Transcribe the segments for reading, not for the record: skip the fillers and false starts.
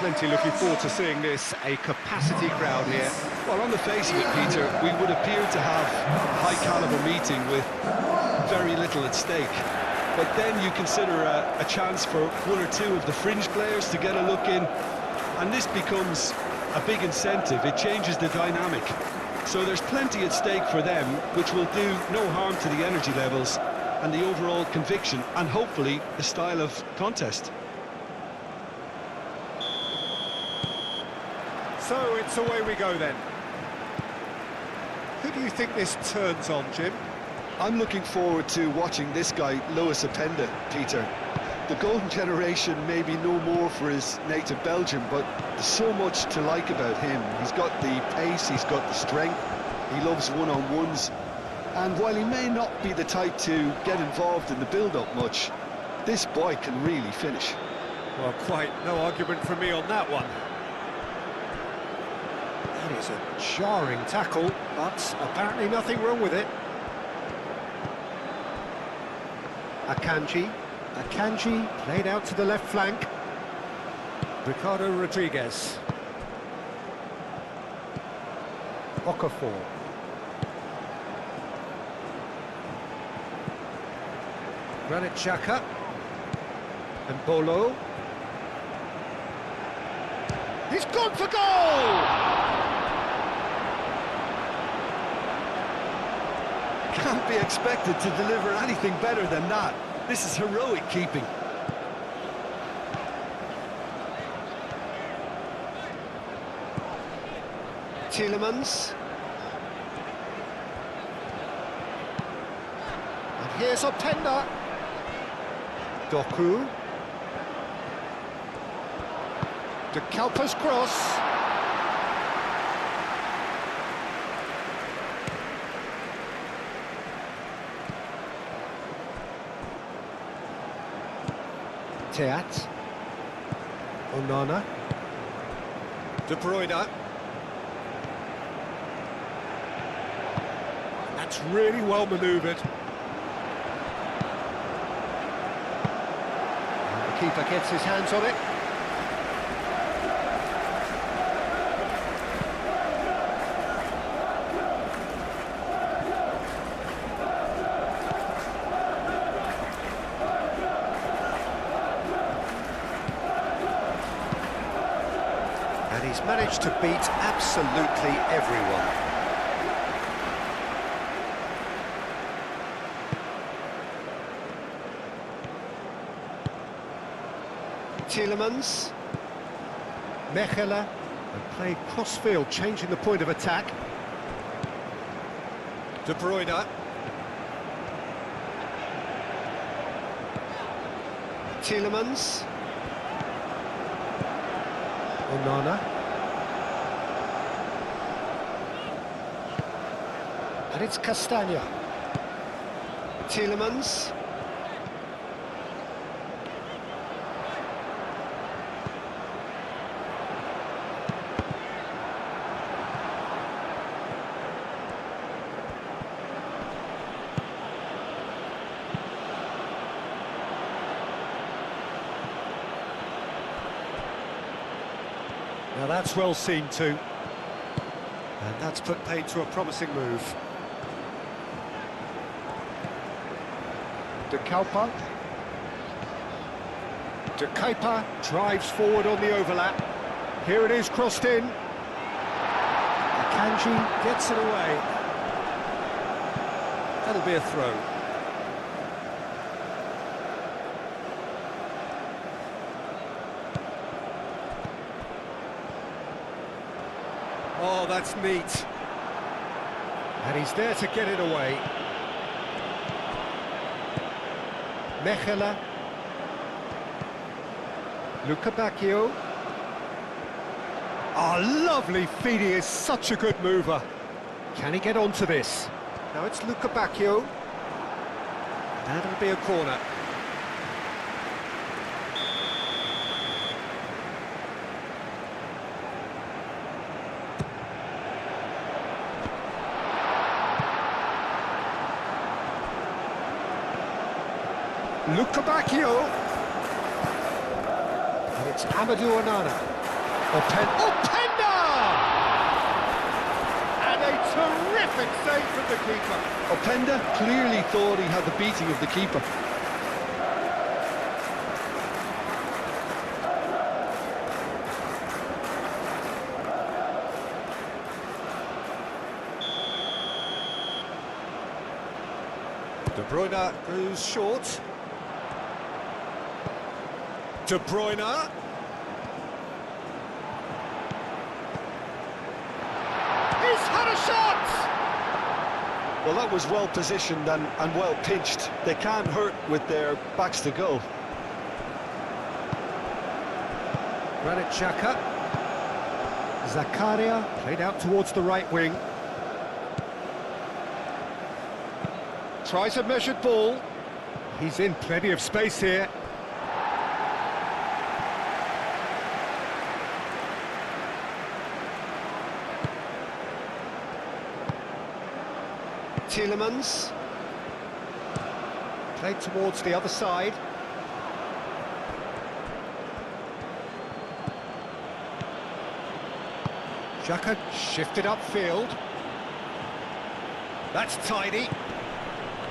plenty looking forward to seeing this. A capacity crowd here. Well, on the face of it, Peter, we would appear to have a high-caliber meeting with very little at stake. But then you consider a chance for one or two of the fringe players to get a look in, and this becomes a big incentive. It changes the dynamic. So there's plenty at stake for them, which will do no harm to the energy levels and the overall conviction, and hopefully the style of contest. So it's away we go then. Who do you think this turns on, Jim? I'm looking forward to watching this guy, Lewis Openda, Peter. The golden generation may be no more for his native Belgium, but there's so much to like about him. He's got the pace, he's got the strength, he loves one-on-ones, and while he may not be the type to get involved in the build-up much, this boy can really finish. Well, quite no argument from me on that one. That is a jarring tackle, but apparently nothing wrong with it. Akanji played out to the left flank. Ricardo Rodriguez. Okafor. Granit Xhaka. And Bolo. He's gone for goal! Can't be expected to deliver anything better than that. This is heroic keeping. Tielemans. And here's Openda. Doku. De Kalper's cross. Teat. Onana. De Bruyne. That's really well manoeuvred. The keeper gets his hands on it. And he's managed to beat absolutely everyone. Tielemans. Mechelen. And played cross-field, changing the point of attack. De Bruyne. Tielemans. Onana. And it's Castagna. Tielemans. Now that's well seen too. And that's put paid to a promising move. De Kalper. De Kuiper drives forward on the overlap. Here it is, crossed in. Akanji gets it away. That'll be a throw. Oh, that's neat. And he's there to get it away. Mechelen. Luca Bacchio. Oh, lovely feed. He is such a good mover. Can he get onto this? Now it's Luca Bacchio. That'll be a corner. Luca Bacchio. And it's Amadou Onana. Openda! And a terrific save from the keeper. Openda clearly thought he had the beating of the keeper. De Bruyne goes short. De Bruyne. He's had a shot! Well, that was well positioned and well pitched. They can't hurt with their backs to goal. Granit Xhaka. Zakaria played out towards the right wing. Tries a measured ball. He's in plenty of space here. Tielemans. Played towards the other side. Xhaka shifted upfield. That's tidy.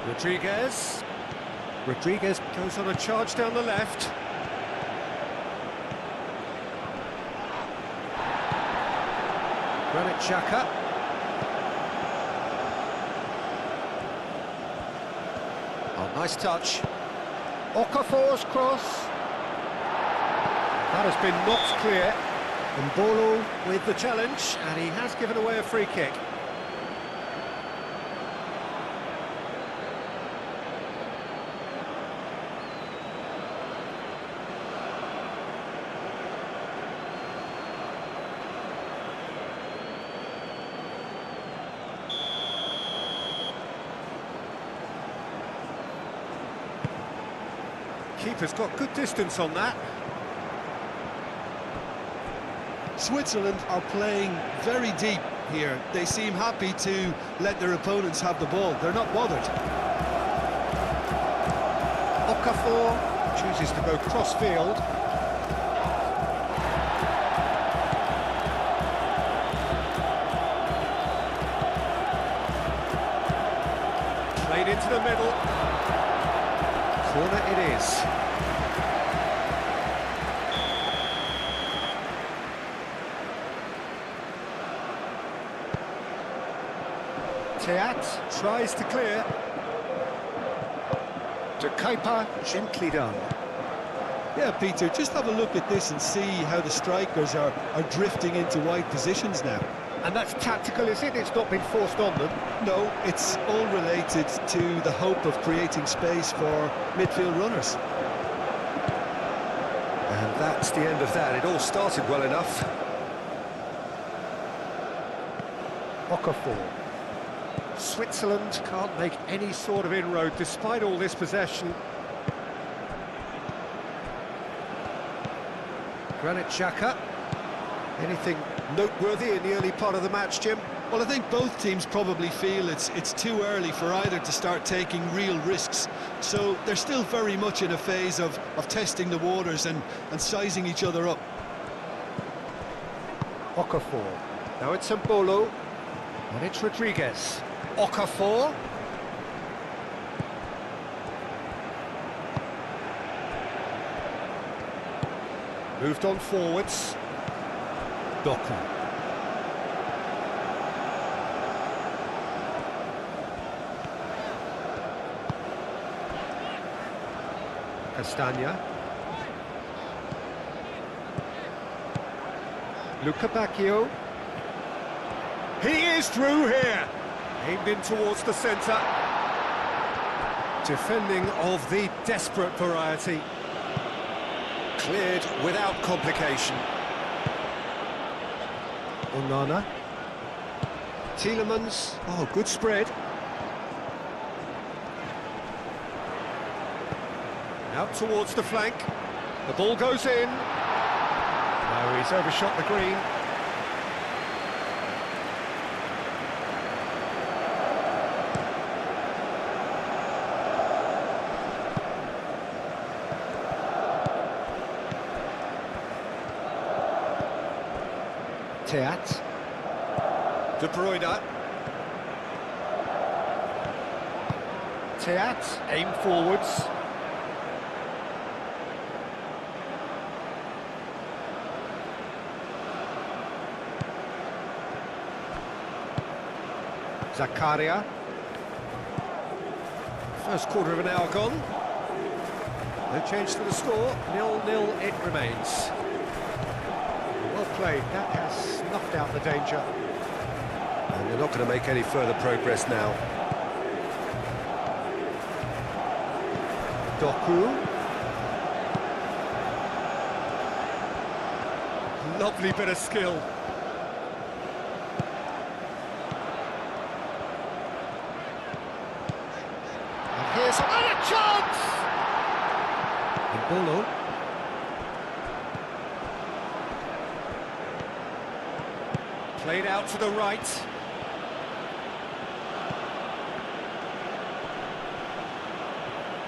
Rodriguez goes on a charge down the left. Granit Xhaka. Oh, nice touch. Okafor's cross. That has been knocked clear. And Mbolo with the challenge, and he has given away a free kick. Keeper's got good distance on that. Switzerland are playing very deep here. They seem happy to let their opponents have the ball. They're not bothered. Okafor chooses to go cross-field. Played into the middle. Corner it is. Teat tries to clear. De Kuyper, gently done. Yeah, Peter, just have a look at this and see how the strikers are drifting into wide positions now. And that's tactical, is it? It's not been forced on them. No, it's all related to the hope of creating space for midfield runners. And that's the end of that. It all started well enough. Okafor. Switzerland can't make any sort of inroad despite all this possession. Granit Xhaka. Anything noteworthy in the early part of the match, Jim? Well, I think both teams probably feel it's too early for either to start taking real risks. So they're still very much in a phase of testing the waters and sizing each other up. Okafor. Now it's Mbolo. And it's Rodriguez. Okafor. Moved on forwards. Doku. Castagna. Luca Bacchio. He is through here. Aimed in towards the centre. Defending of the desperate variety. Cleared without complication. Onana. Tielemans. Oh, good spread. Out towards the flank. The ball goes in. No, he's overshot the green. Teat. De Bruyne. Teat, aim forwards. Zakaria. First quarter of an hour gone. No change to the score, 0-0 it remains. Well played, that has snuffed out the danger. And they're not going to make any further progress now. Doku. Lovely bit of skill. And here's a chance! Bolo. Played out to the right.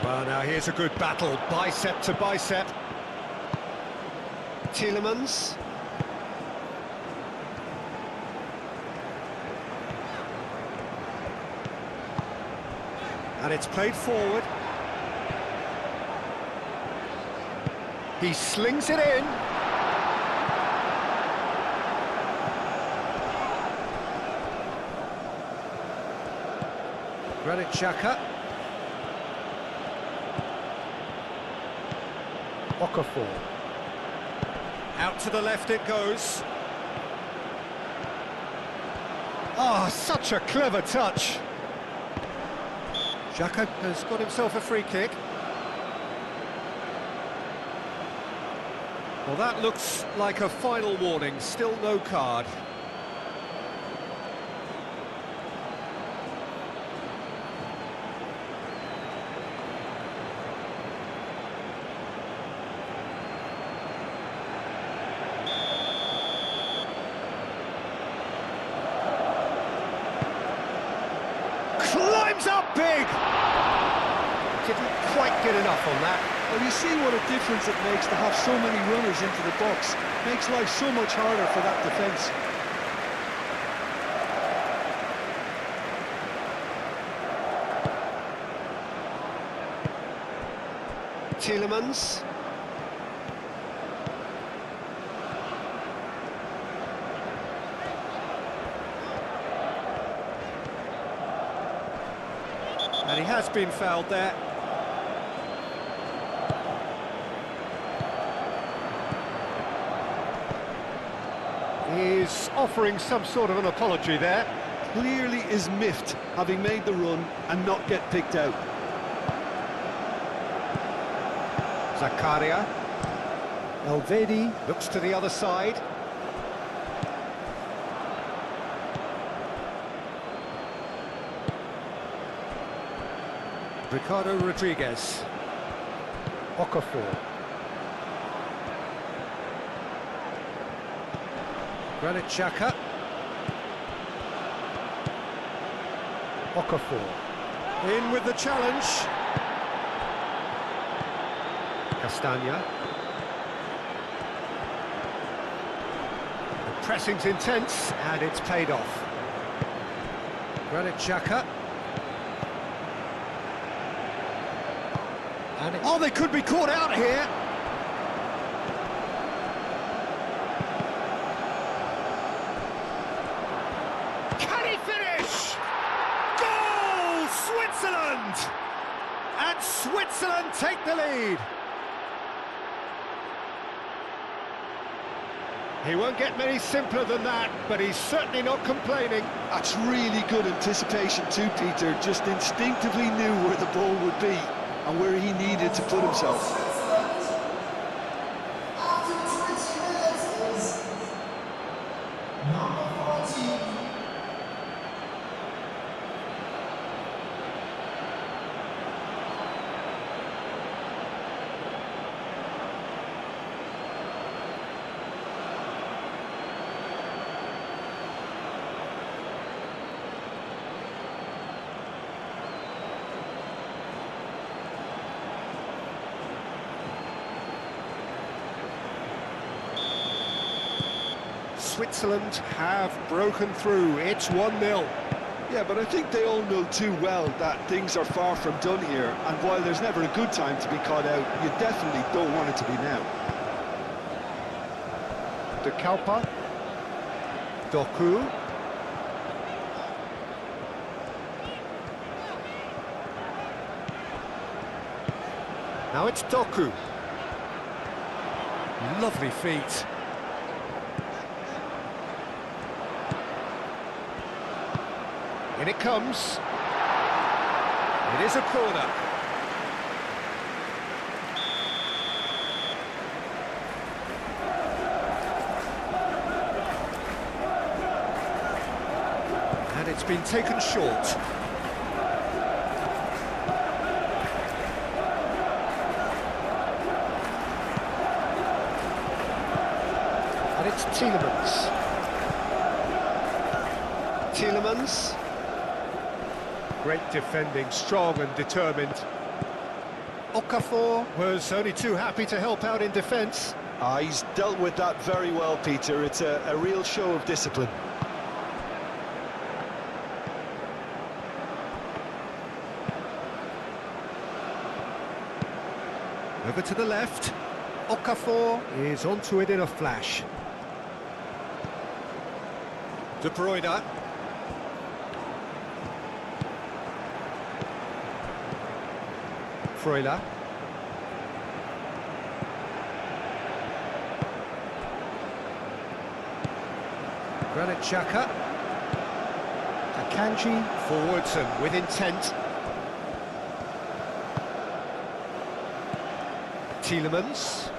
Well, now here's a good battle, bicep to bicep. Tielemans. And it's played forward. He slings it in. Granit Xhaka. Okafor. Out to the left it goes. Oh, such a clever touch. Xhaka has got himself a free kick. Well, that looks like a final warning, still no card. Climbs up big! Didn't quite get enough on that. Well, you see what a difference it makes to have so many runners into the box. Makes life so much harder for that defence. Tielemans. And he has been fouled there. He's offering some sort of an apology there. Clearly is miffed, having made the run and not get picked out. Zakaria. Elvedi looks to the other side. Ricardo Rodriguez. Okafor. Granit Xhaka. Okafor. In with the challenge. Castagna. The pressing's intense, and it's paid off. Granit Xhaka. And oh, they could be caught out here. Can he finish? Goal! Switzerland! And Switzerland take the lead. He won't get many simpler than that, but he's certainly not complaining. That's really good anticipation too, Peter. Just instinctively knew where the ball would be and where he needed to put himself. Switzerland have broken through. It's 1-0. Yeah, but I think they all know too well that things are far from done here, and while there's never a good time to be caught out, you definitely don't want it to be now. De Kalpa. Doku. Now it's Doku. Lovely feet. In it comes. It is a corner. And it's been taken short. And it's Tielemans. Tielemans. Great defending, strong and determined. Okafor was only too happy to help out in defence. He's dealt with that very well, Peter. It's a real show of discipline. Over to the left. Okafor is onto it in a flash. De Bruyne. Freuler. Granit Xhaka. Akanji forwards and with intent. Tielemans.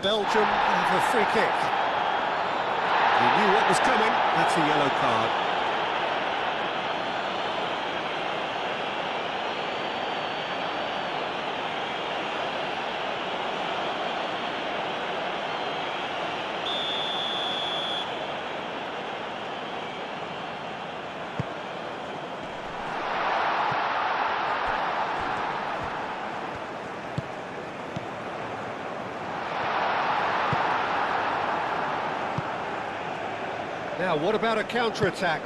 Belgium have a free kick. He knew what was coming. That's a yellow card. Now, what about a counter-attack?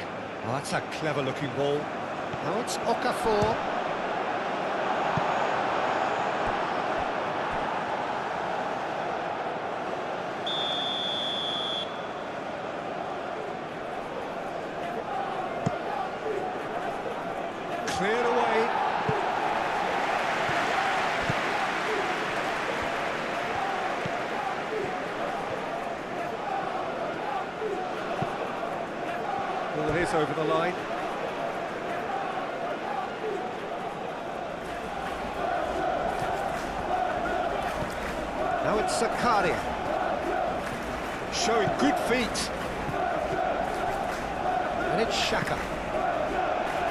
Oh, that's a clever-looking ball. Now it's Okafor. Cleared away. Ball is over the line. Now it's Zakaria. Showing good feet. And it's Xhaka.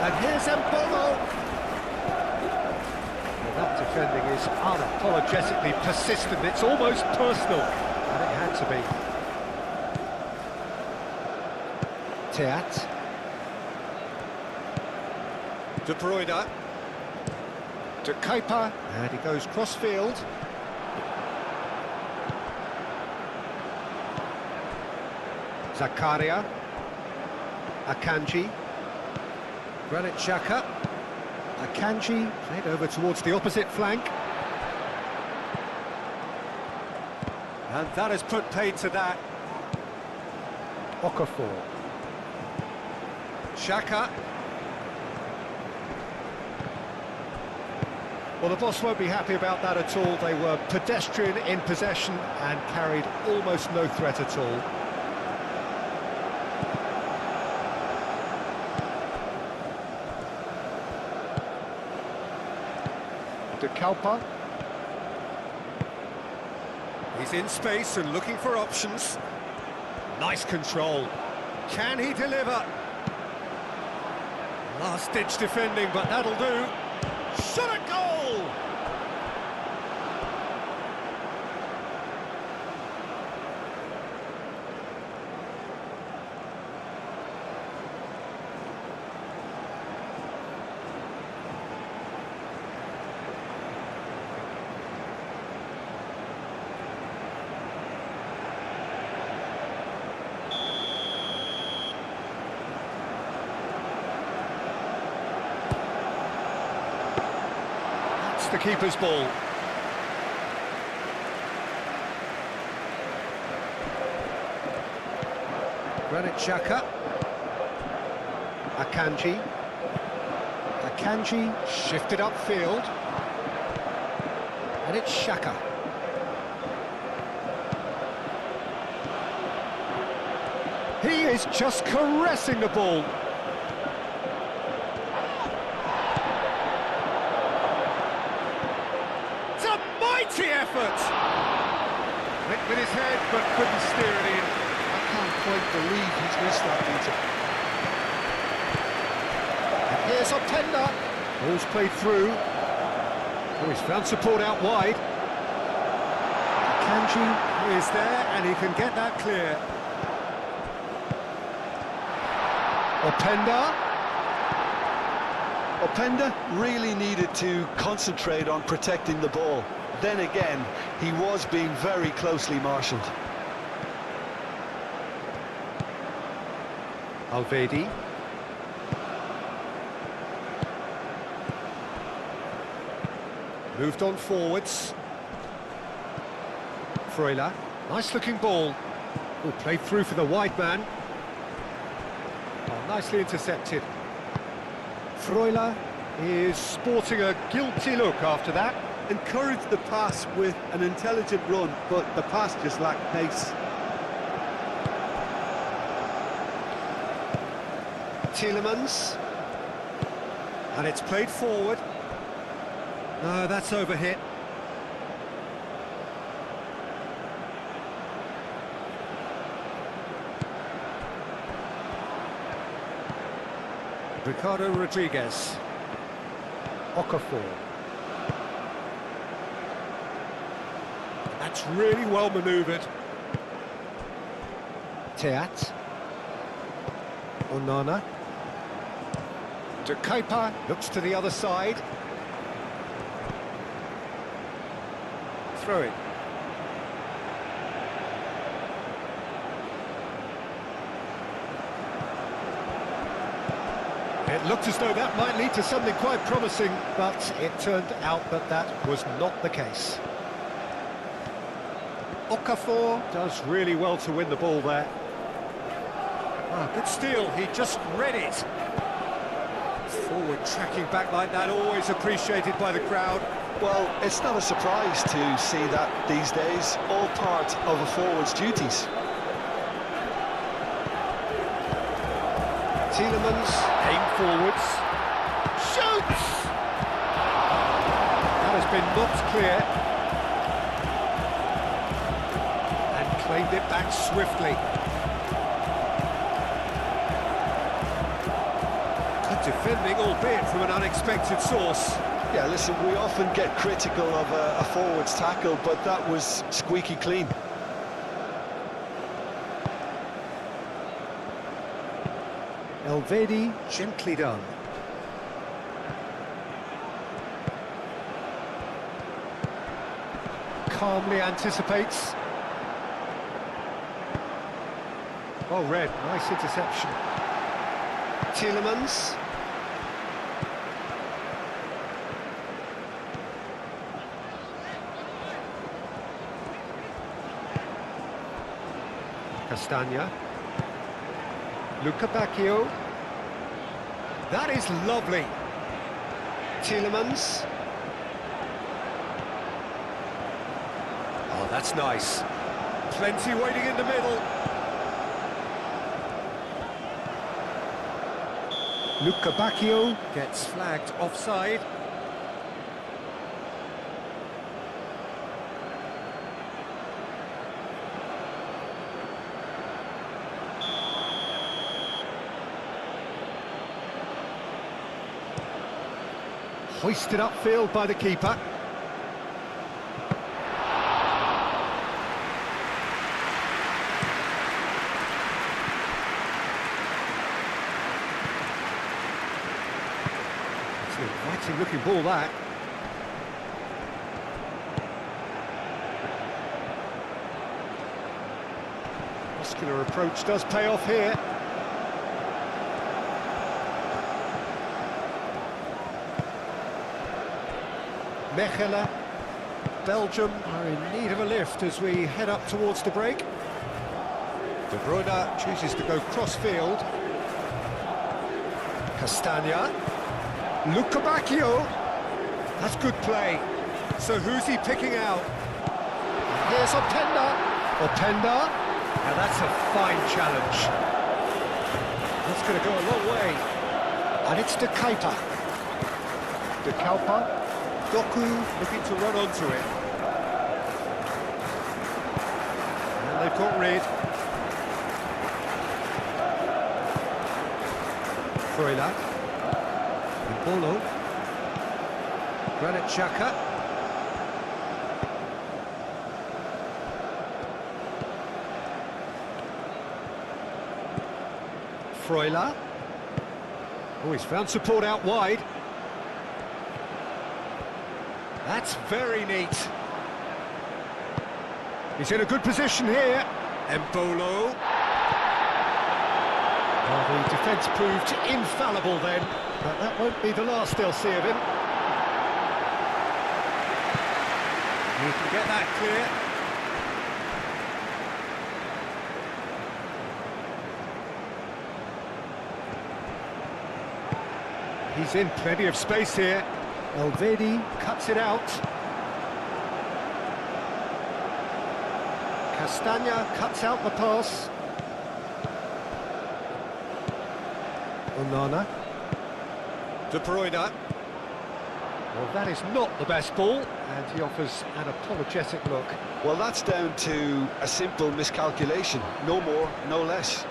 And here's Mbolo. Well, that defending is unapologetically persistent. It's almost personal. And it had to be. Teat. De Bruyne. De Kuiper. And he goes cross-field. Zakaria. Akanji. Granit Xhaka. Akanji played over towards the opposite flank. And that has put paid to that. Okafor. Xhaka. Well, the boss won't be happy about that at all. They were pedestrian in possession and carried almost no threat at all. De Kalpa. He's in space and looking for options. Nice control. Can he deliver? Last-ditch defending, but that'll do. Shot a goal! the keeper's ball. Granit Xhaka. Akanji. Akanji shifted upfield. And it's Xhaka. He is just caressing the ball. It's a mighty effort! Went with his head, but couldn't steer it in. I can't quite believe he's missed that, Peter. And here's Openda. Ball's played through. Oh, he's found support out wide. Akanji is there, and he can get that clear. Openda. Openda really needed to concentrate on protecting the ball. Then again, he was being very closely marshalled. Alvedi. Moved on forwards. Freuler. Nice looking ball. Oh, played through for the wide man. Oh, nicely intercepted. Freuler is sporting a guilty look after that. Encouraged the pass with an intelligent run, but the pass just lacked pace. Tielemans. And it's played forward. No, that's overhit. Ricardo Rodriguez. Okafor. That's really well manoeuvred. Teat. Onana. De Kuyper looks to the other side. Throw it. It looked as though that might lead to something quite promising, but it turned out that that was not the case. Okafor does really well to win the ball there. Ah, good steal, he just read it. Forward tracking back like that, always appreciated by the crowd. Well, it's not a surprise to see that these days, all part of a forward's duties. Tielemans, aim forwards, shoots! That has been knocked clear. And claimed it back swiftly. Good defending, albeit from an unexpected source. Yeah, listen, we often get critical of a forward's tackle, but that was squeaky clean. Alvedi, gently done. Calmly anticipates. Well read, nice interception. Tielemans. Castagna. Luca Bacchio. That is lovely. Tielemans. Oh, that's nice. Plenty waiting in the middle. Luca Bacchio gets flagged offside. Hoisted upfield by the keeper. It's an inviting looking ball, that. Muscular approach does pay off here. Mechelen. Belgium are in need of a lift as we head up towards the break. De Bruyne chooses to go cross-field. Castagna. Luca Bacchio. That's good play. So who's he picking out? Here's Openda. Openda. Now that's a fine challenge. That's going to go a long way. And it's De Kuyper. De Kuyper. Doku looking to run onto it. And they've got rid. Freuler. Bolo. Granit Xhaka. Freuler. Oh, he's found support out wide. That's very neat. He's in a good position here. Embolo. Well, the defence proved infallible then, but that won't be the last they'll see of him. He can get that clear. He's in plenty of space here. Elvedi cuts it out. Castagna cuts out the pass. Onana. De Bruyne. Well, that is not the best ball, and he offers an apologetic look. Well, that's down to a simple miscalculation. No more, no less.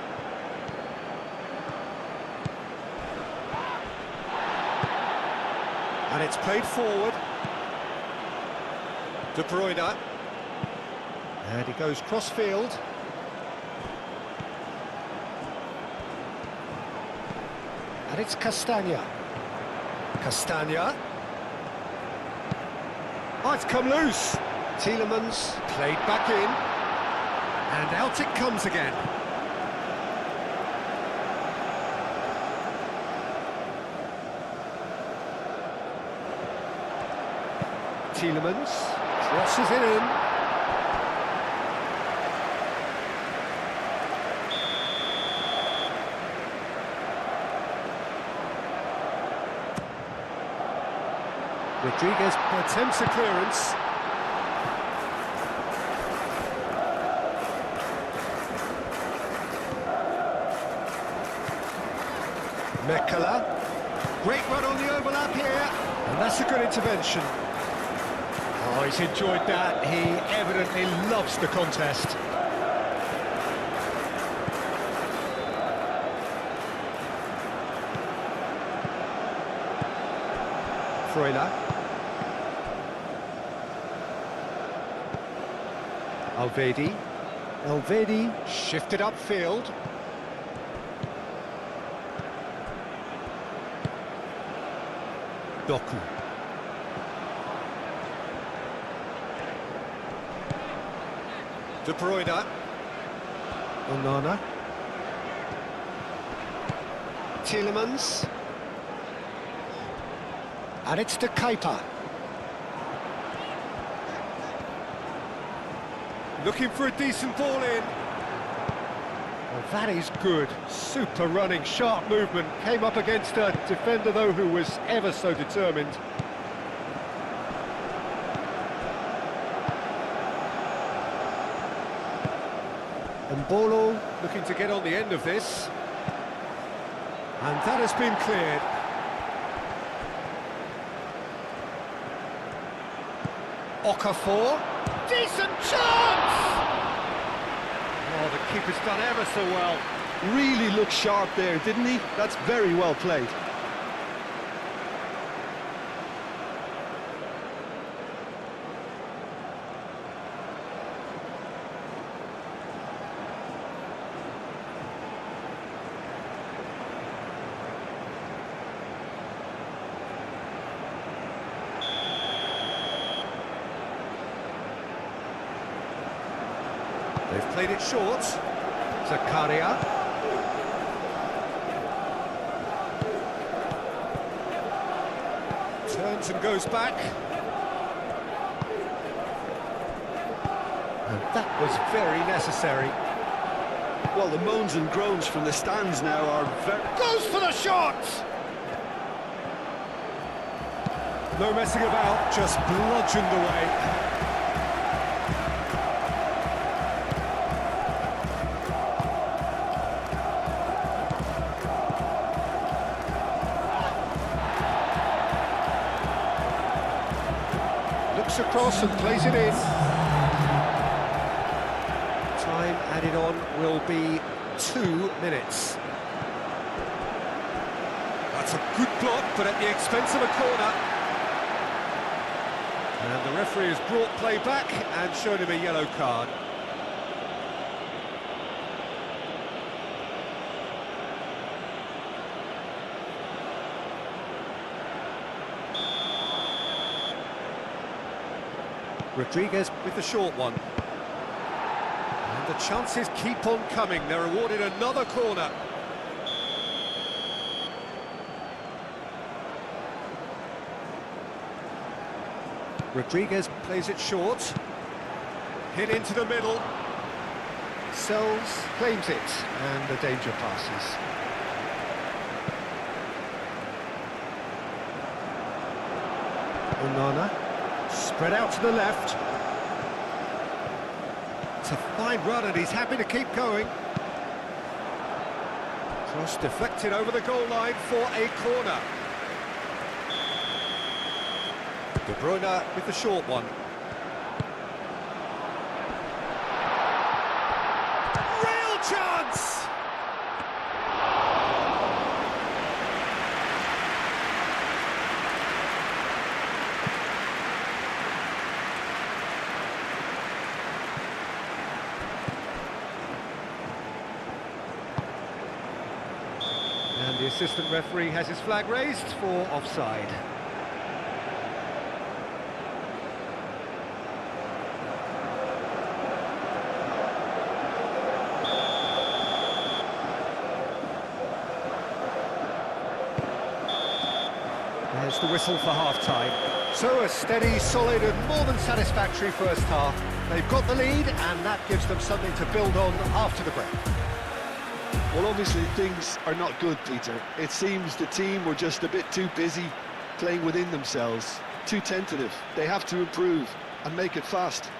And it's played forward. De Bruyne. And he goes cross-field. And it's Castagna. Castagna. Oh, it's come loose. Tielemans played back in. And out it comes again. Tielemans crosses it in. Rodriguez attempts a clearance. Mechelen. Great run on the overlap here. And that's a good intervention. Oh, he's enjoyed that. He evidently loves the contest. Freuler. Elvedi. Elvedi shifted upfield. Doku. De Bruyne. Onana. Tielemans. And it's De Kuyper. Looking for a decent ball in. Well, that is good. Super running, sharp movement. Came up against a defender, though, who was ever so determined. Embolo looking to get on the end of this. And that has been cleared. Okafor. Decent chance! Oh, the keeper's done ever so well. Really looked sharp there, didn't he? That's very well played. They've played it short. Zakaria. Turns and goes back. And that was very necessary. Well, the moans and groans from the stands now are very... Goes for the shot! No messing about, just bludgeoned away. Looks across and plays it in. Time added on will be 2 minutes. That's a good block, but at the expense of a corner. And the referee has brought play back and shown him a yellow card. Rodriguez with the short one. And the chances keep on coming. They're awarded another corner. Rodriguez plays it short. Hit into the middle. Sells, claims it, and the danger passes. Onana. Spread out to the left. It's a fine run and he's happy to keep going. Cross deflected over the goal line for a corner. De Bruyne with the short one. Real chance! And the assistant referee has his flag raised for offside. There's the whistle for half-time. So a steady, solid and more than satisfactory first half. They've got the lead and that gives them something to build on after the break. Well, obviously things are not good, Peter. It seems the team were just a bit too busy playing within themselves, too tentative. They have to improve and make it fast.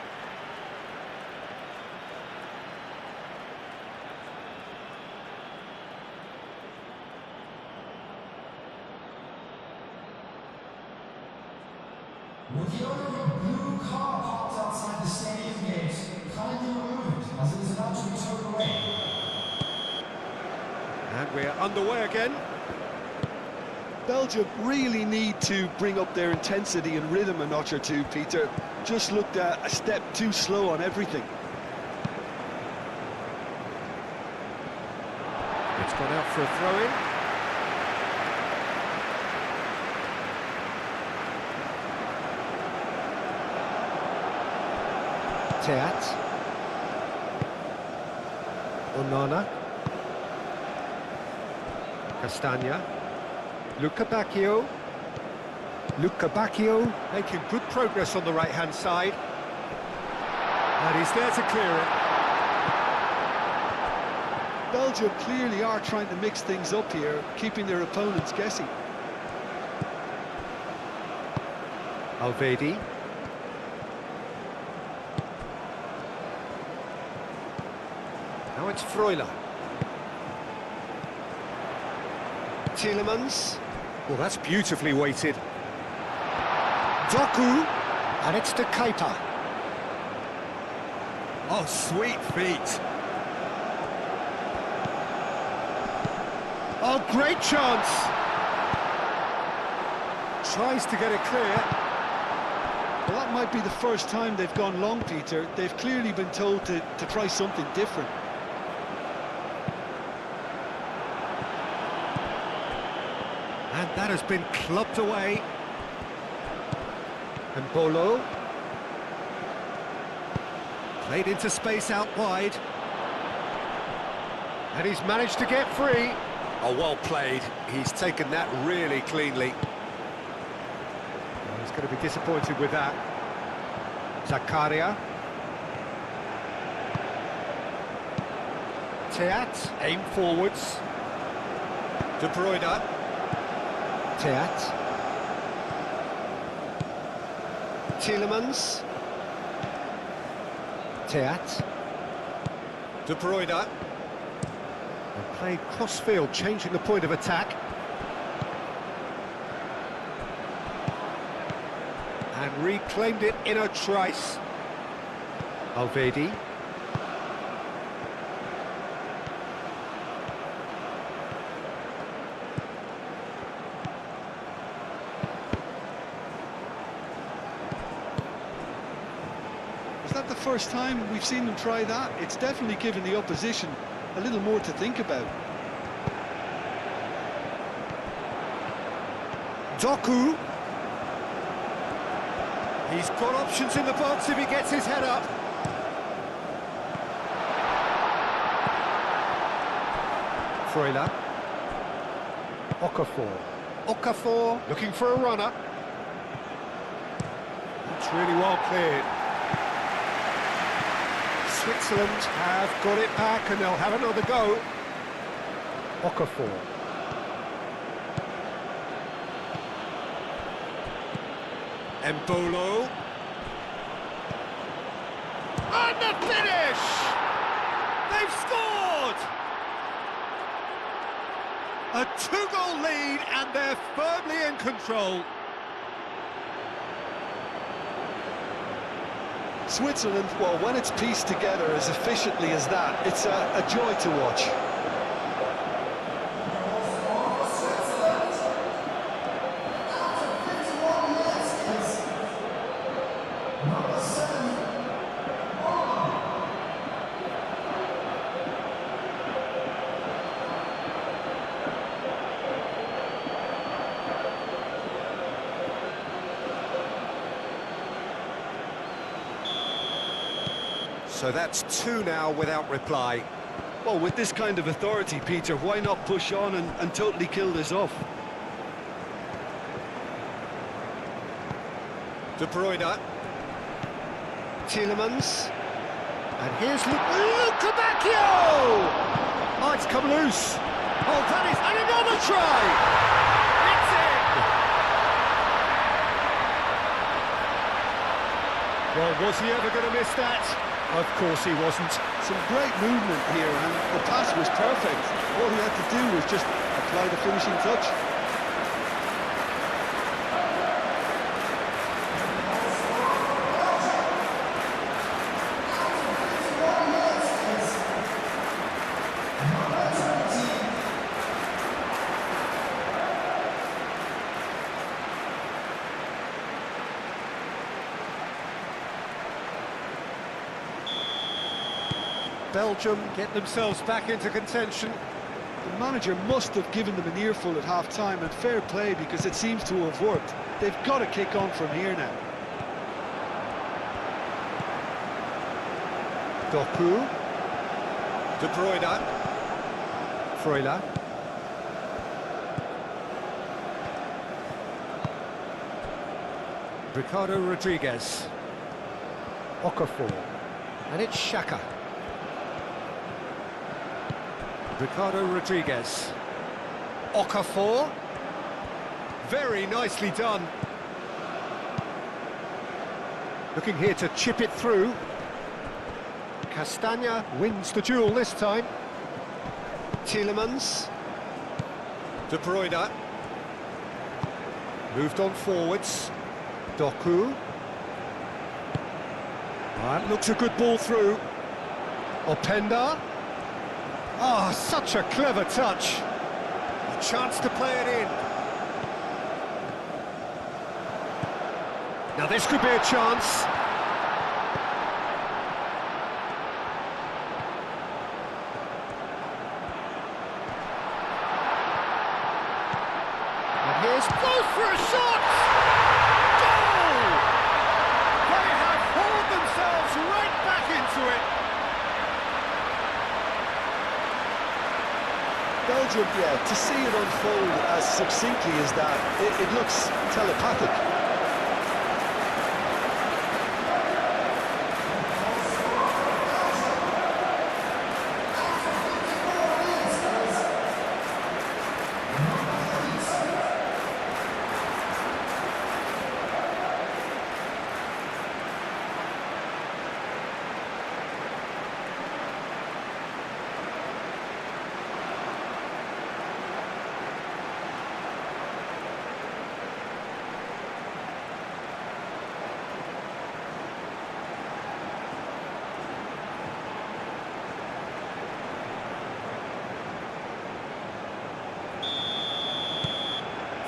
With your blue car parked outside the stadium gate, kindly remove it as it is about to be towed away. And we're underway again. Belgium really need to bring up their intensity and rhythm a notch or two, Peter. Just looked a step too slow on everything. It's gone out for a throw-in. Teat. Onana. Castagna. Luca Bacchio. Luca Bacchio making good progress on the right-hand side. And he's there to clear it. Belgium clearly are trying to mix things up here, keeping their opponents guessing. Alvedi. Now it's Freuler. Tielemans. Well, that's beautifully weighted. Doku. And it's to Keita. Oh, sweet feet. Oh, great chance. Tries to get it clear. Well, that might be the first time they've gone long, Peter. They've clearly been told to try something different. And that has been clubbed away. And Bolo. Played into space out wide. And he's managed to get free. Oh, well played. He's taken that really cleanly. He's going to be disappointed with that. Zakaria. Teat, aim forwards. De Bruyne. Teat. Tielemans. Teat. De Bruyne. And played cross-field, changing the point of attack. And reclaimed it in a trice. Alvedi. Is that the first time we've seen them try that? It's definitely given the opposition a little more to think about. Doku. He's got options in the box if he gets his head up. Freuler. Okafor looking for a runner. It's really well cleared. Switzerland have got it back and they'll have another go. Okafor. Embolo. And the finish! They've scored! A two-goal lead and they're firmly in control. Switzerland, well, when it's pieced together as efficiently as that, it's a joy to watch. So that's two now without reply. Well, with this kind of authority, Peter, why not push on and totally kill this off? De Bruyne. Tielemans. And here's Luka Bacchio! Oh, it's come loose. Oh, that is... And another try! It's in! Well, was he ever going to miss that? Of course he wasn't. Some great movement here, and the pass was perfect. All he had to do was just apply the finishing touch. Belgium get themselves back into contention. The manager must have given them an earful at half-time, and fair play, because it seems to have worked. They've got to kick on from here now. Doku. De Bruyne. Freuler. Ricardo Rodriguez. Okafor. And it's Xhaka. Ricardo Rodriguez. Okafor. Very nicely done. Looking here to chip it through. Castagna wins the duel this time. Tielemans. De Bruyne. Moved on forwards. Doku. That looks a good ball through. Openda. Ah, such a clever touch. A chance to play it in. Now this could be a chance. And here's close for a shot! Goal! They have hauled themselves right back into it. Belgium, yeah, to see it unfold as succinctly as that, it looks telepathic.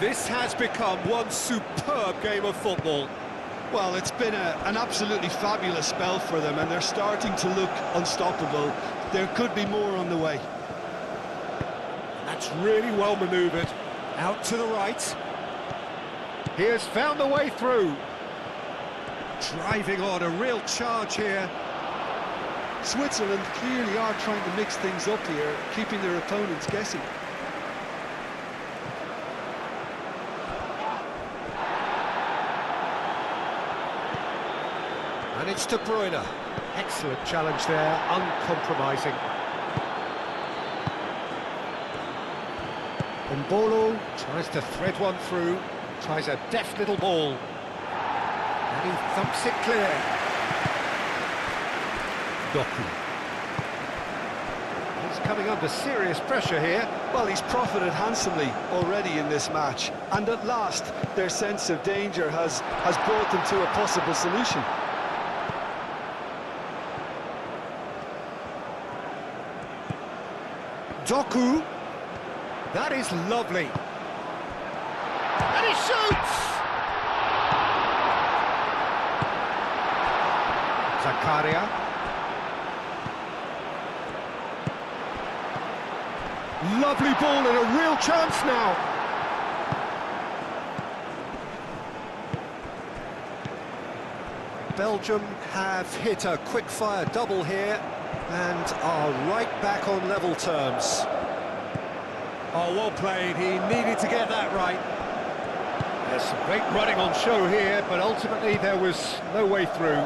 This has become one superb game of football. Well, it's been an absolutely fabulous spell for them, and they're starting to look unstoppable. There could be more on the way. That's really well manoeuvred. Out to the right. He has found the way through. Driving on, a real charge here. Switzerland clearly are trying to mix things up here, keeping their opponents guessing. And it's De Bruyne. Excellent challenge there, uncompromising. Mbolo tries to thread one through, tries a deft little ball. And he thumps it clear. Doku. He's coming under serious pressure here. Well, he's profited handsomely already in this match, and at last their sense of danger has brought them to a possible solution. Doku. That is lovely. And he shoots! Zakaria. Lovely ball and a real chance now. Belgium have hit a quick-fire double here and are right back on level terms. Oh, well played. He needed to get that right. There's some great running on show here, but ultimately there was no way through.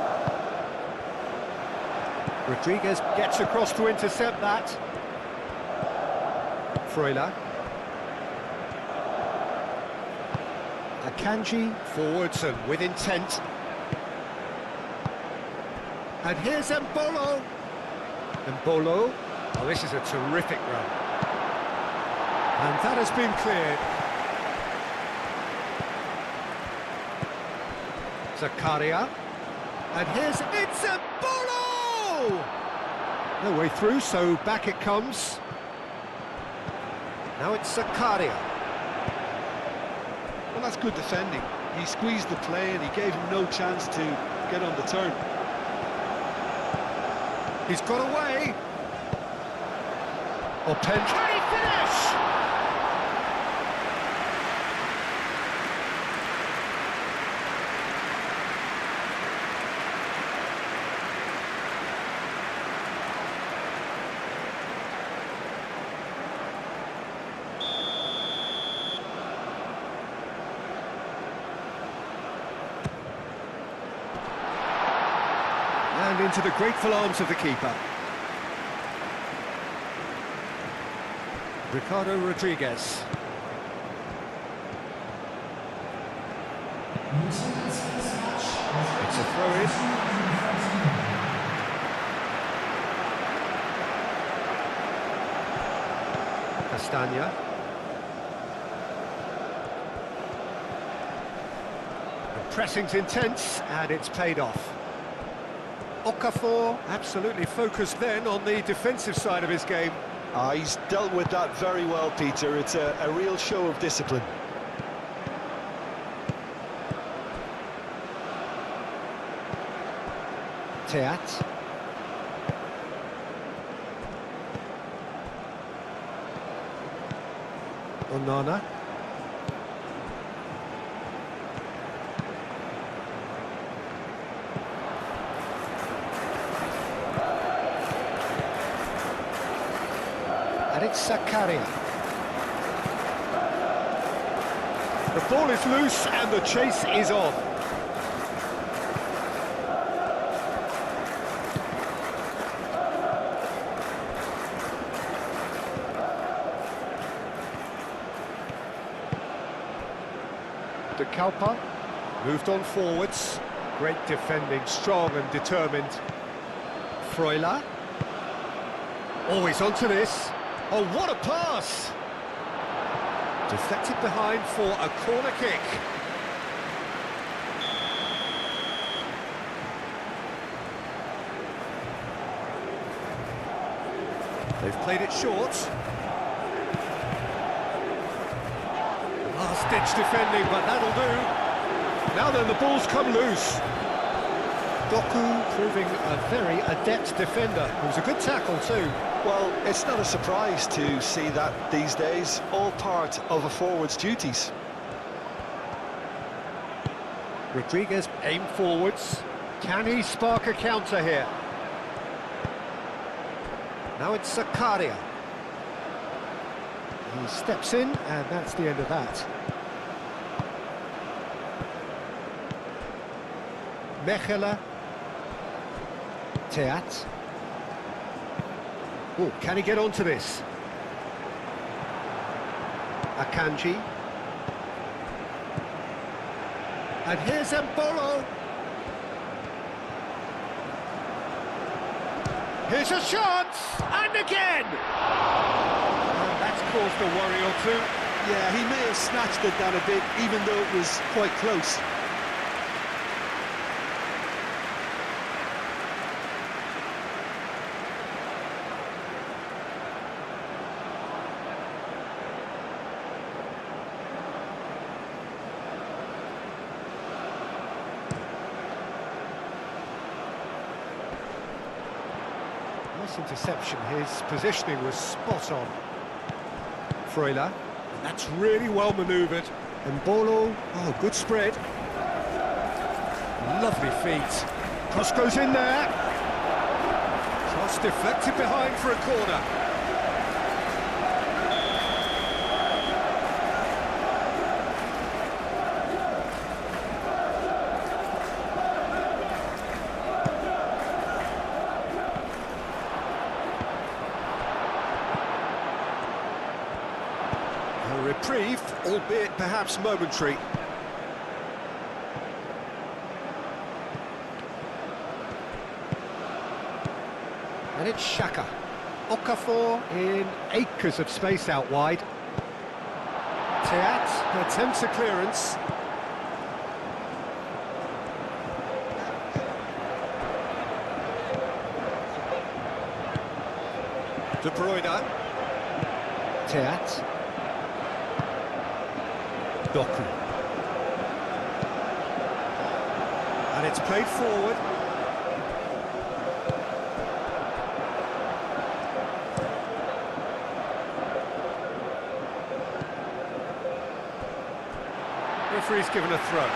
Rodriguez gets across to intercept that. Freuler. Akanji forwards and with intent. And here's Mbolo. Mbolo. Oh, this is a terrific run. And that has been cleared. Zakaria. And here's Mbolo! No way through, so back it comes. Now it's Zakaria. Well, that's good defending. He squeezed the play and he gave him no chance to get on the turn. He's got away. Opend. Can he finish? And into the grateful arms of the keeper. Ricardo Rodriguez. It's a throw-in. Castagna. The pressing's intense, and it's paid off. Okafor absolutely focused then on the defensive side of his game. He's dealt with that very well, Peter. It's a real show of discipline. Teat. Onana. And it's Zakaria. The ball is loose and the chase is on. De Kalpa moved on forwards. Great defending, strong and determined. Freuler. Always onto this. Oh, what a pass! Deflected behind for a corner kick. They've played it short. Last last-ditch defending, but that'll do. Now then, the ball's come loose. Doku proving a very adept defender. It was a good tackle too. Well, it's not a surprise to see that these days, all part of a forward's duties. Rodriguez aim forwards. Can he spark a counter here? Now it's Zakaria. He steps in, and that's the end of that. Mechela. Teat. Oh, can he get onto this? Akanji. And here's Mbolo. Here's a chance! And again! Oh, that's caused a worry or two. Yeah, he may have snatched it down a bit, even though it was quite close. Nice interception, his positioning was spot on. Freuler, that's really well manoeuvred. Mbolo, oh, good spread. Lovely feet. Cross goes in there. Cross deflected behind for a corner. A reprieve, albeit perhaps momentary. And it's Xhaka. Okafor in acres of space out wide. Teat attempts a clearance. De Bruyne. Teat. Doku. And it's played forward. Referee's given a throw.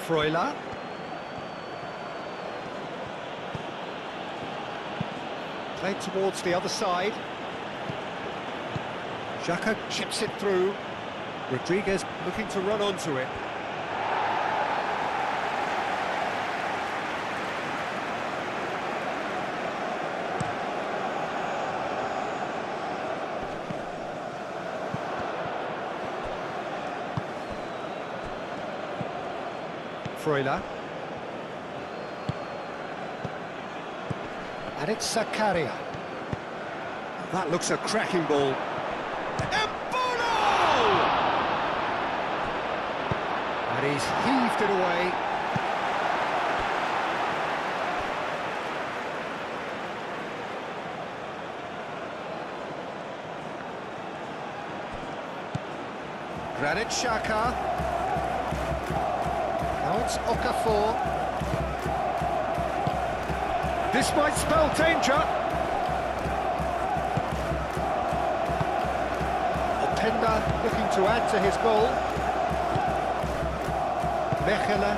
Freuler. Played towards the other side. Xhaka chips it through. Rodriguez looking to run onto it. Freuler. And it's Zakaria. That looks a cracking ball. Mbolo! And he's heaved it away. Granit Xhaka. Now it's Okafor. This might spell danger. Openda looking to add to his goal. Mechela.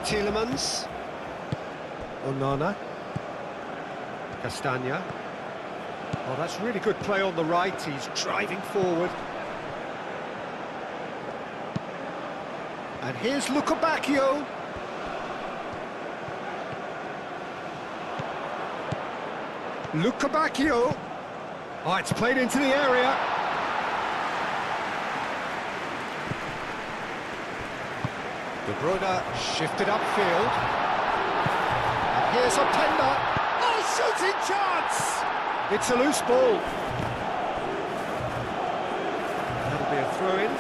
Tielemans. Onana. Castagna. Oh, that's really good play on the right. He's driving forward. And here's Lukebakio. Lukebakio. Oh, it's played into the area. De Bruyne shifted upfield. And here's Openda. Oh, shooting chance! It's a loose ball. There'll be a throw-in.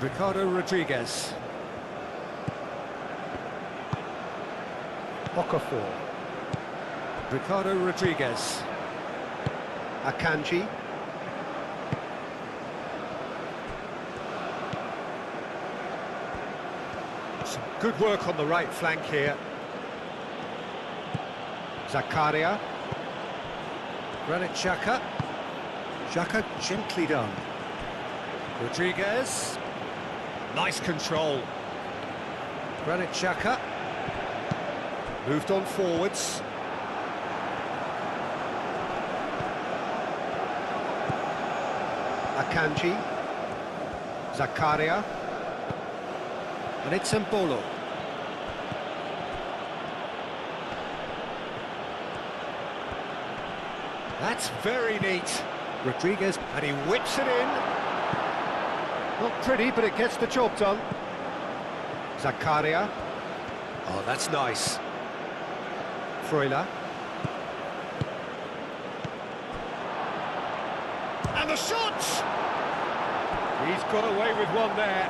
Ricardo Rodriguez. Okafor. Ricardo Rodriguez. Akanji. Some good work on the right flank here. Zakaria. Granit Xhaka. Xhaka gently done. Rodriguez. Nice control. Granit Xhaka. Moved on forwards. Akanji. Zakaria. And it's Mbolo. That's very neat. Rodriguez, and he whips it in. Not pretty, but it gets the job done. Zakaria. Oh, that's nice. Freuler. And the shot! He's got away with one there.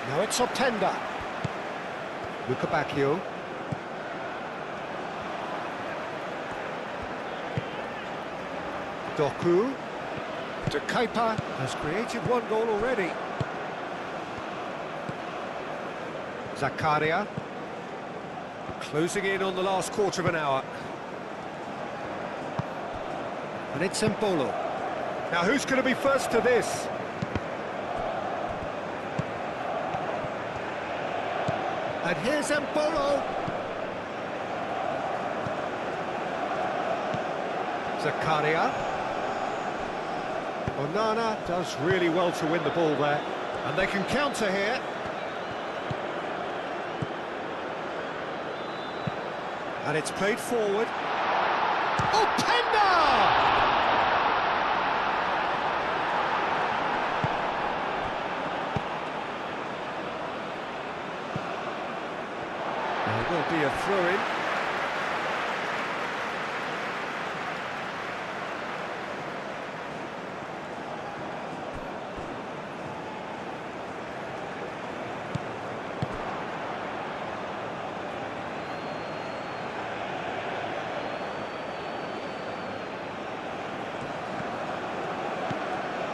Now it's Optenda. Luca Bacchio. Doku. De Kuyper has created one goal already. Zakaria. Closing in on the last quarter of an hour. And it's Mbolo. Now who's going to be first to this? And here's Mbolo. Zakaria. Onana does really well to win the ball there. And they can counter here. And it's played forward. Optenda! There will be a throw-in.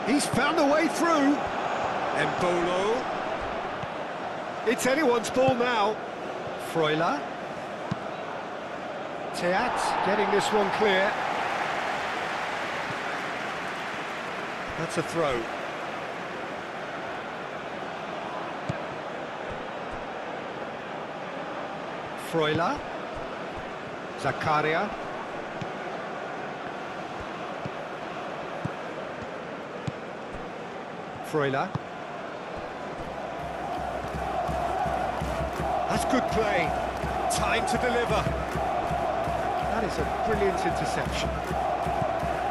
He's found a way through. Mbolo. It's anyone's ball now. Freuler. Teat getting this one clear. That's a throw. Freuler. Zakaria. Freuler. That's good play. Time to deliver. That is a brilliant interception.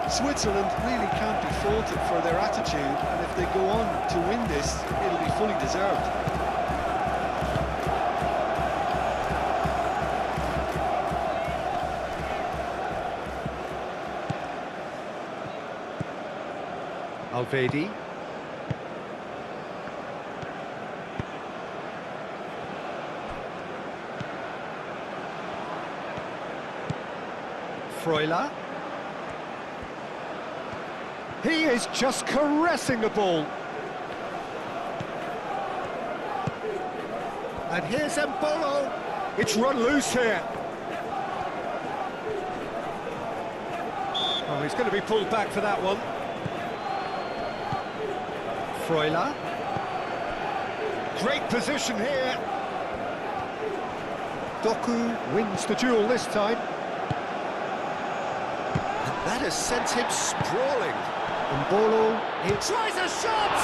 Switzerland really can't be faulted for their attitude, and if they go on to win this, it'll be fully deserved. Alvedi. Freuler. He is just caressing the ball. And here's Mbolo. It's run loose here. Oh, he's going to be pulled back for that one. Freuler. Great position here. Doku wins the duel this time. And that has sent him sprawling. And Bolo, he tries a shot!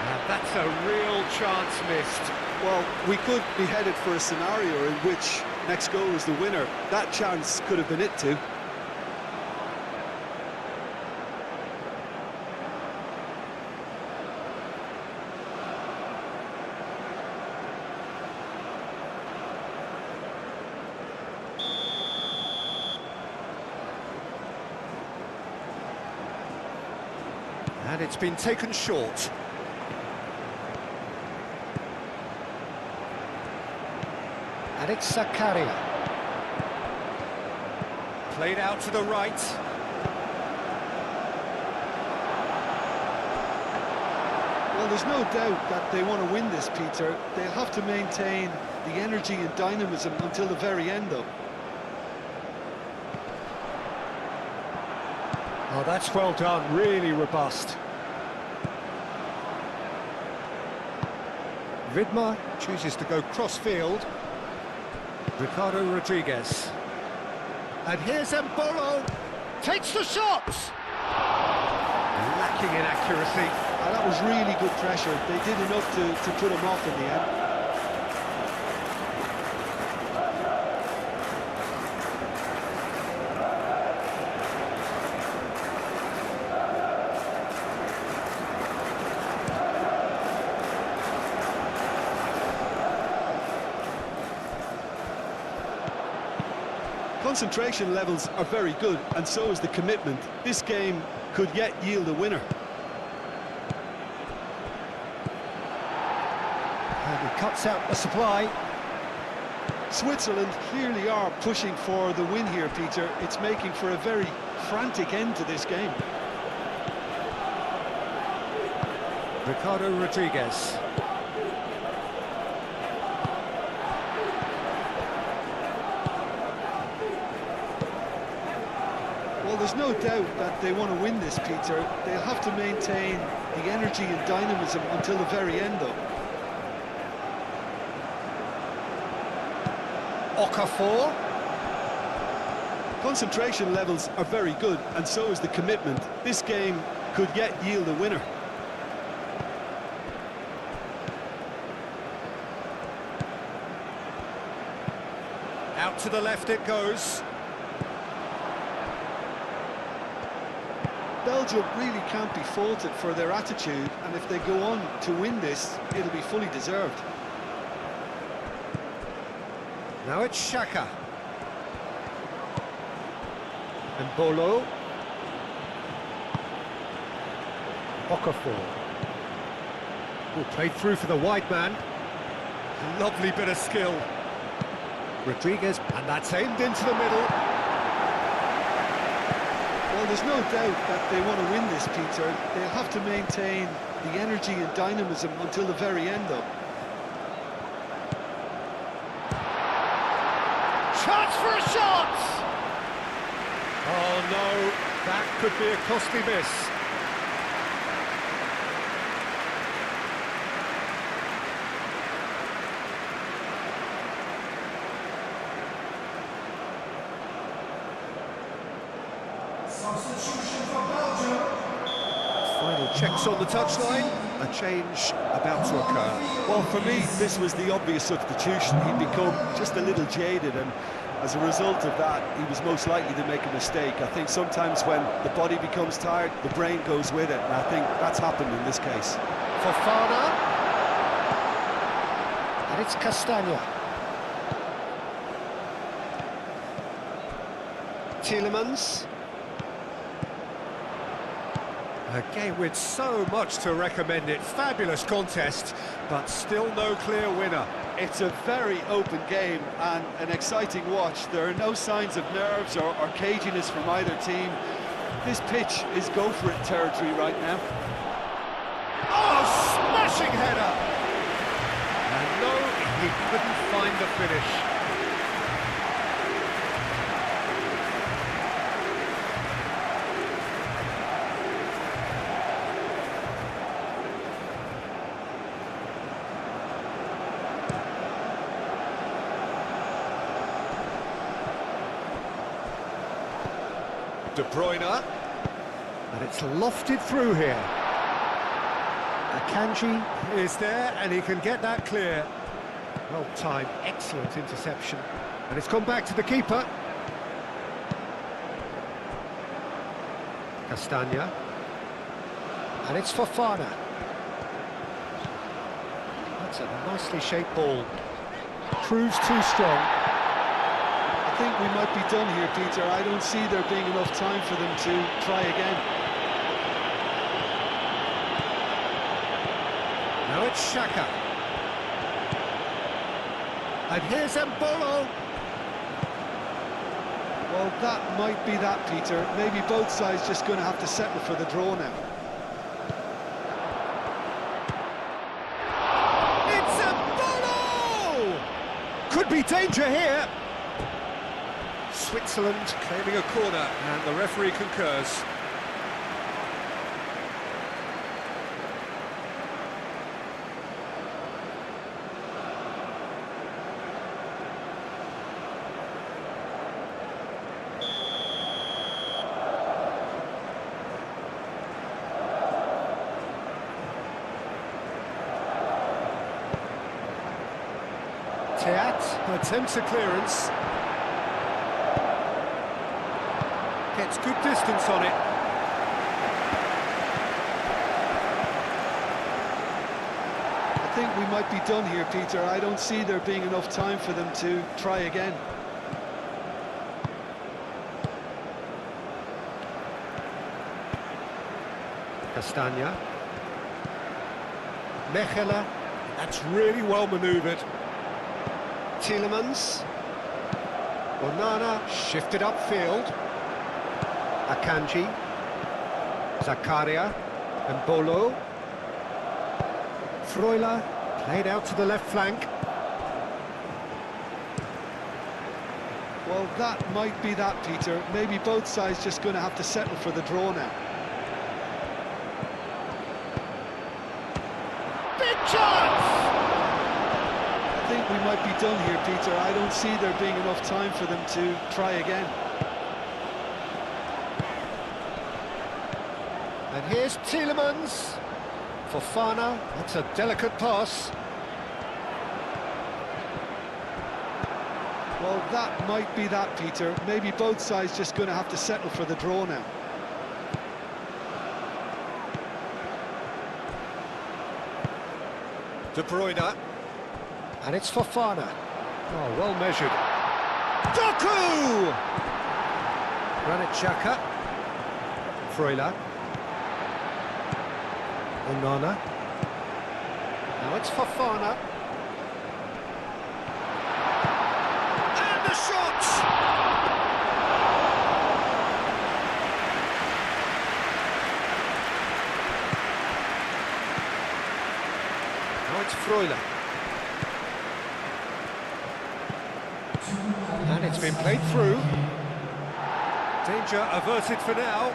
And that's a real chance missed. Well, we could be headed for a scenario in which next goal is the winner. That chance could have been it too. And it's been taken short. And it's Zakaria. Played out to the right. Well, there's no doubt that they want to win this, Peter. They'll have to maintain the energy and dynamism until the very end, though. Oh, that's well done, really robust. Vidmar chooses to go cross-field. Ricardo Rodriguez. And here's Mbolo. Takes the shot! Lacking in accuracy. That was really good pressure. They did enough to put him off in the end. Concentration levels are very good, and so is the commitment. This game could yet yield a winner. And he cuts out the supply. Switzerland clearly are pushing for the win here, Peter. It's making for a very frantic end to this game. Ricardo Rodriguez. Well, there's no doubt that they want to win this, Peter. They'll have to maintain the energy and dynamism until the very end, though. Okafor. Concentration levels are very good, and so is the commitment. This game could yet yield a winner. Out to the left it goes. Belgium really can't be faulted for their attitude, and if they go on to win this, it'll be fully deserved. Now it's Xhaka. And Bolo. Okafor. Oh, played through for the wide man. Lovely bit of skill. Rodriguez, and that's aimed into the middle. Well, there's no doubt that they want to win this, Peter. They'll have to maintain the energy and dynamism until the very end, though. Chance for a shot! Oh no, that could be a costly miss. Substitution for Belgium. Final checks on the touchline. A change about to occur. Well, for me, this was the obvious substitution. He'd become just a little jaded, and as a result of that, he was most likely to make a mistake. I think sometimes when the body becomes tired, the brain goes with it, and I think that's happened in this case. Fofana. And it's Castagna. Tielemans. A game with so much to recommend it. Fabulous contest, but still no clear winner. It's a very open game and an exciting watch. There are no signs of nerves or caginess from either team. This pitch is go-for-it territory right now. Oh, smashing header! And no, he couldn't find the finish. De Bruyne. And it's lofted through here. Akanji is there, and he can get that clear. Well timed, excellent interception. And it's come back to the keeper. Castagna. And it's Fofana. That's a nicely shaped ball. Proves too strong. I think we might be done here, Peter. I don't see there being enough time for them to try again. Now it's Xhaka. And here's Mbolo. Well, that might be that, Peter. Maybe both sides just going to have to settle for the draw now. It's Mbolo! Could be danger here. Switzerland claiming a corner, and the referee concurs. Teat attempts a clearance. Gets good distance on it. I think we might be done here, Peter. I don't see there being enough time for them to try again. Castagna. Mechela. That's really well manoeuvred. Tielemans. Onana shifted upfield. Akanji. Zakaria. Mbolo. Freuler played out to the left flank. Well, that might be that, Peter. Maybe both sides just going to have to settle for the draw now. Big chance! I think we might be done here, Peter. I don't see there being enough time for them to try again. And here's Tielemans. Fofana, that's a delicate pass. Well, that might be that, Peter. Maybe both sides just going to have to settle for the draw now. De Bruyne. And it's Fofana. Oh, well measured. Doku! Granit Xhaka. Freuler. Onana. Now it's Fofana. And the shot! Now it's Freuler. And it's been played through. Danger averted for now.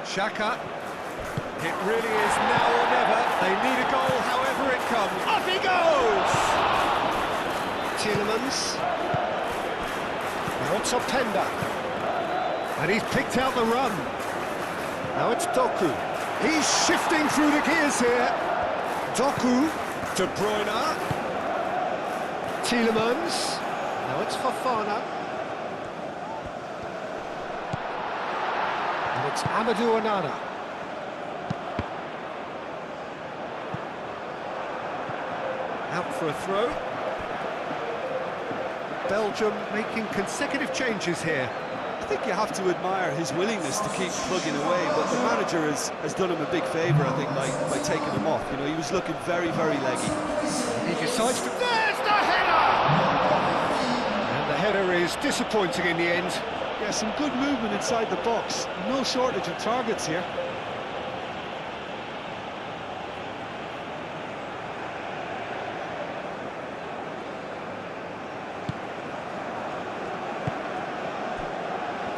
Xhaka. It really is now or never. They need a goal however it comes. Off he goes! Tielemans. Now it's Openda. And he's picked out the run. Now it's Doku. He's shifting through the gears here. Doku. De Bruyne. Tielemans. Now it's Fofana. And it's Amadou Onana. Out for a throw. Belgium making consecutive changes here. I think you have to admire his willingness to keep plugging away, but the manager has done him a big favour, I think, by taking him off. You know, he was looking very, very leggy. He decides to... There's the header! And the header is disappointing in the end. Yeah, some good movement inside the box. No shortage of targets here.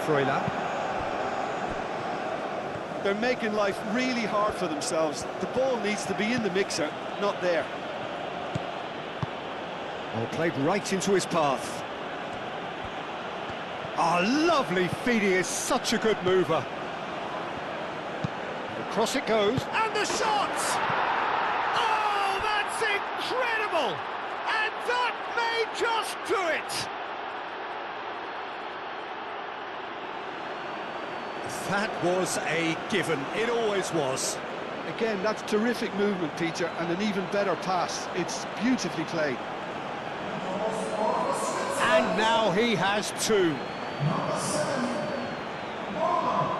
Freuler. They're making life really hard for themselves. The ball needs to be in the mixer, not there. Oh, played right into his path. Ah, lovely feeding, is such a good mover. Across it goes, and the shot! Oh, that's incredible! And that may just do it! That was a given, it always was. Again, that's terrific movement, Peter, and an even better pass. It's beautifully played. And now he has two. Number 7, Warner.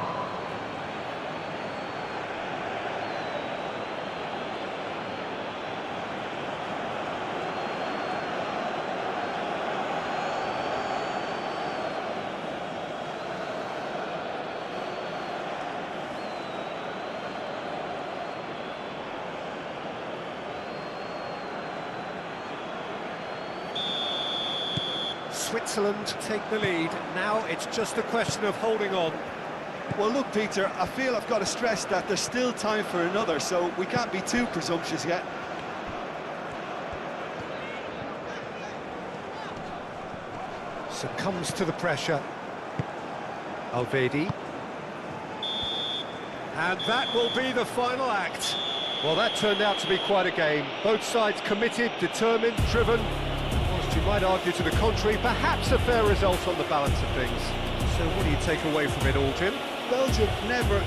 Switzerland take the lead. Now it's just a question of holding on. Well, look, Peter, I feel I've got to stress that there's still time for another, so we can't be too presumptuous yet. Succumbs to the pressure. Alvedi. And that will be the final act. Well, that turned out to be quite a game. Both sides committed, determined, driven. Whilst you might argue to the contrary, perhaps a fair result on the balance of things. So what do you take away from it all, Jim? Belgium never